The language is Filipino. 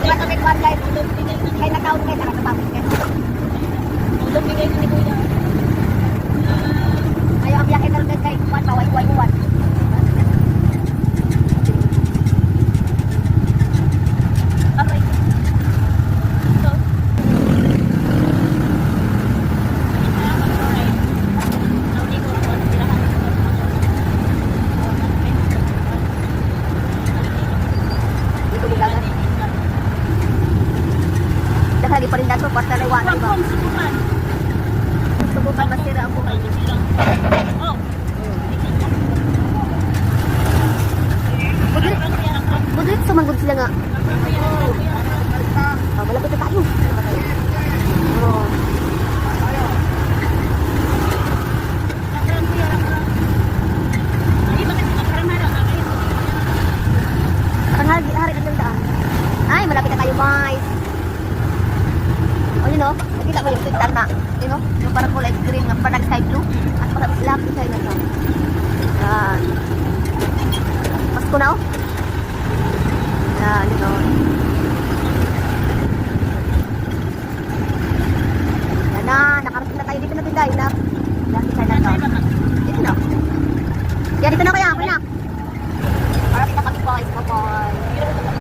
Mga kapit one guys. Kaya nataon guys, nakakapapit guys. Tulong bigay ko ni Kuya. Ayaw ang biyakin na rin guys, kay Juan, baway-buhay Juan. Aray. Ito. Dito bilangan. Lagi pa rin dato, basta na iwanan ba? Subukan masira ang buhay. Oh. Budrit, sumanggod sila nga. Malapit na tayo. Oh. Parang hari na yung daan. Ay, malapit na tayo guys. Oh, you know, nakita mo yung tintan na, you know, yung parang kulay green na parang sky blue at parang black yung side na ito. Yan. Pasko na, oh. Yan, you know. Yan na, nakarating na tayo. Dito na tayo na. Yan, side na ito. Dito na. Yan, dito na kaya, okay na.